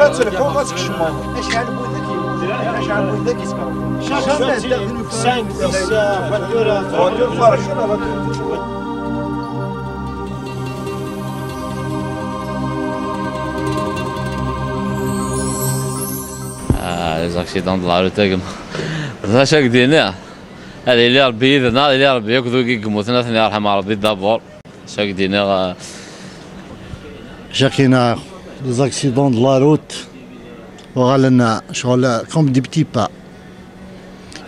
les accidents de la route كما شاك دينا هذا اللي ربي يذنا اللي ربي ياكذو كيموتنا ثاني يرحم ربي دابور شاك دينا شاكينا les accidents de la route وغالنا شغل كوم دي بتي با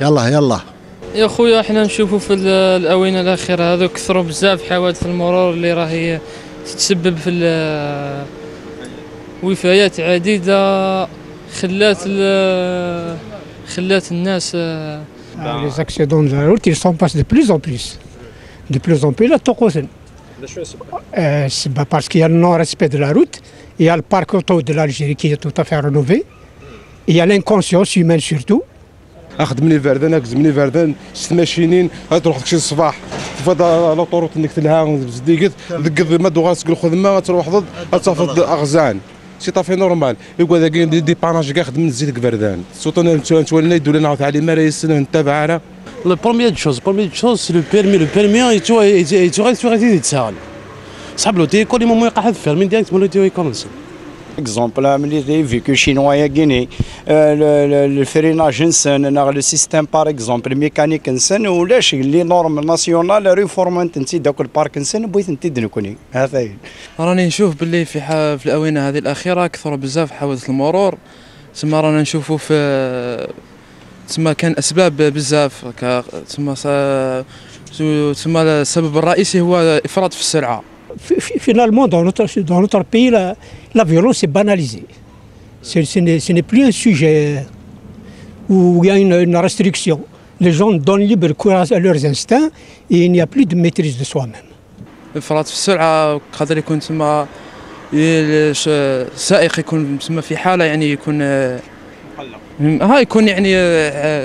يلا يا خويا احنا نشوفوا في الاونه الاخيره هذو كثروا بزاف حوادث المرور اللي راهي تتسبب في وفيات عديده خلات الناس les accidents de la route ils s'en passent de plus en plus لا توقفن parce qu'il y a le non-respect de la route, il y a le parc auto de l'Algérie qui est tout à fait rénové, il y a l'inconscience humaine surtout. اخدمني فردان اكزمني فردان 6 ماشينين تروح داكشي الصباح فهاد لاطوروط اللي كتلها زديكت دقد ما دوغاسك الخدمه تروح ضد تصافط اغزان سي طافي نورمال يقول هذا كاين دي باناج كاع خدم نزيد فردان سوطو نتولى يدولنا نعاود على مرايس نتابع. La première chose, c'est le permis. Le permis, il serait يتساهل. صاحب لو تي كل ما يقع في من ديريكت ولا تي يكونسل. اكزومبل ملي فيكو شينوا يا غيني الفريناج نسن لو سيستيم باغ اكزومبل ميكانيك نسن ولاش لي نورم ناسيونال ريفورمانت انت داك البارك نسن بغيت انت دنكوني هذا راني نشوف باللي في الاونه هذه الاخيره كثروا بزاف حوادث المرور تما رانا نشوفوا في تما كان اسباب بزاف تما السبب الرئيسي هو افراط في السرعه. Finalement, dans notre pays, la violence est banalisée. Ce n'est plus un sujet où il y a une restriction. Les gens donnent libre courage à leurs instincts et il n'y a plus de maîtrise de soi-même. افراط في السرعه قادر يكون تما السائق يكون تما في حاله يعني يكون يكون يعني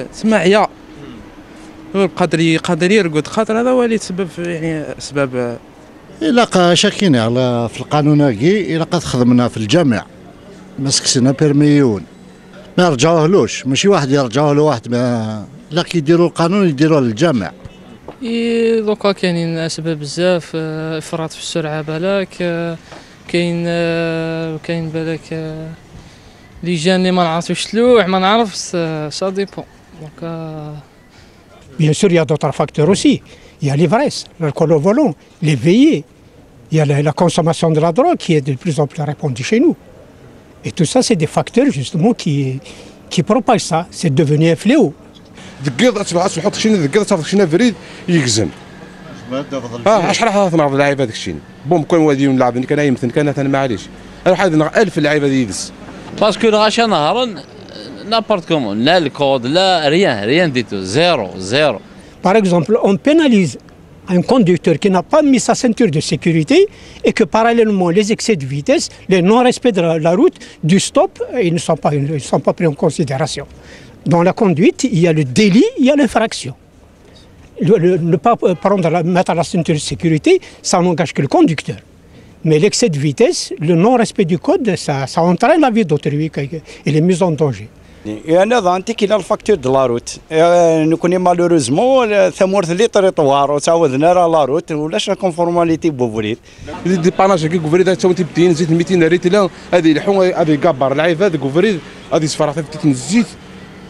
تما عياء قادر يرقد خاطر هذا هو اللي تسبب يعني اسباب. إلا شاكين على في القانون هاكي إلا قد خدمنا في الجامع مسكسنا بيرميون ما يرجعوهلوش ماشي واحد يرجعوه لواحد لا كيديروا القانون يديروه للجامع. دوكا كاينين اسباب بزاف افراط في السرعه بالك كاين بالك لجان اللي ما نعرفوش تلوح ما نعرفش سا ديبون دونك. Bien sûr, il y a d'autres facteurs aussi. Il y a l'ivresse, l'alcool au volant, les veillées. Il y a la consommation de la drogue qui est de plus en plus répandue chez nous. Et tout ça, c'est des facteurs justement qui propagent ça. C'est devenu un fléau. دقيق تحط شي دقيق تاخذ شي فريد يكزم شحال حاط نعرض اللعيبه داك الشيء بوم كون وادي نلعب كان يمثل كان انا معليش اروح هذا 1000 لعيبه يدس باسكو غاشا نهارا نابورت كومون لا الكود لا ريان ديتو زيرو. Par exemple, on pénalise un conducteur qui n'a pas mis sa ceinture de sécurité et que parallèlement les excès de vitesse, les non-respects de la route, du stop, ils ne sont pas pris en considération. Dans la conduite, il y a le délit, il y a l'infraction. Ne pas mettre la ceinture de sécurité, ça n'engage que le conducteur. Mais l'excès de vitesse, le non-respect du code, ça entraîne la vie d'autrui et les mises en danger. انا ظننتي كاين الفاكتور د لاروت نكوني مالوريزمون ثمورت لي طريطوار وتعاودنا راه لاروت ولاش كونفورماليتي بوفريد دي باناج كي كوفريد تا انت بدين زيت 200 ريت لا هذه الحون هذه كابار العيب هذا كوفريد هذه صفرات تنزيت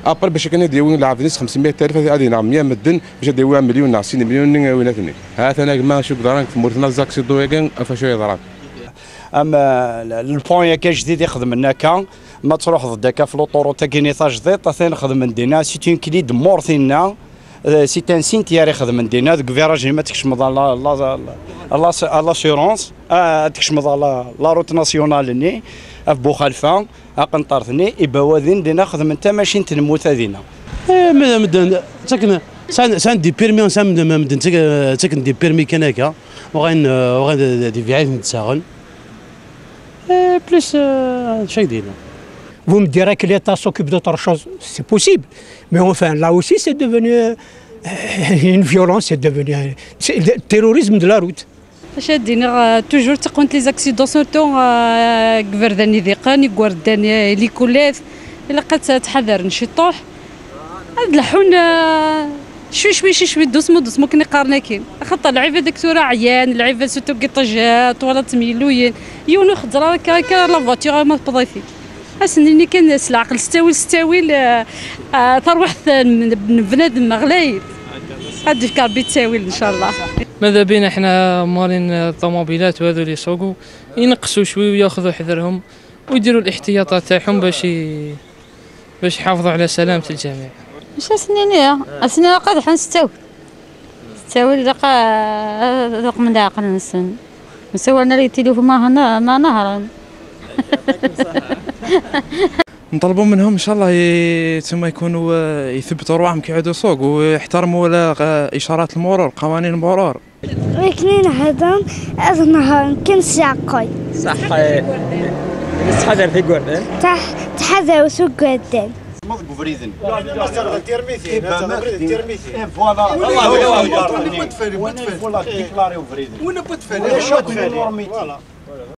ابر باش كان يديو نلعب ناس 500,000 هذه نعم 100 مدن باش يديو مليون 90 مليون ويناتني هذا انا ما شوف درانك في مورتنا زاكسي دويغان افاشوي درانك. اما البوان كاع جديد يخدم لنا كان ما تروح ضدك في لوطوروط كينيطاج ضيط ثاني خدم من دينا سي اون كليد مورثينا سي ان سينتيار يخدم من دينا ديك فيراج ما تكشمض لاسيورونس تكشمض لا روت ناسيونال ني في بوخالفه قنطار ثني يبوادين دينا خدم انت ماشي تنموت هذينا مدن ساكن سان دي بيرمي سان مدن ساكن دي بيرمي كان هكا وغين دي فيعيت نتساغن بليس شي دينا. Vous me direz que l'État s'occupe d'autre chose, c'est possible. Mais enfin, là aussi, c'est devenu une violence, c'est devenu le terrorisme de la route. اش دينا توجور تقونت لي زاكسيدون سورتو كبرداني ذيقاني كورداني ليكولات الا قد تحذر نشطوح هاد الحون شوي دوسمو كني قارناكين خاطر العيبه دكتوره عيان العيبه سوتو كيطاجات ولا تميلوين يونو خضره كا لا فواتور ما تبضيفي اسني كان العقل ستاويل تروح بنادم غلايب هاد الكاربي تساويل ان شاء الله. ماذا بينا احنا مالين الطوموبيلات وهذو اللي يسوقوا ينقصوا شوي وياخذوا حذرهم ويديروا الاحتياطات تاعهم باش يحافظوا على سلامه الجميع. مش سنين قد ستاويل ذوق من عقل السن مسوالنا لي التليفون ما نهرا. نطلبوا منهم ان شاء الله ثم يكونوا يثبتوا رواحهم كي يعودوا يسوقوا ويحترموا اشارات المرور قوانين المرور. وكنين هذا النهار كان ساقي صح تحذر في قردان تحذر وسوق قردان مضبو فريدن فوالا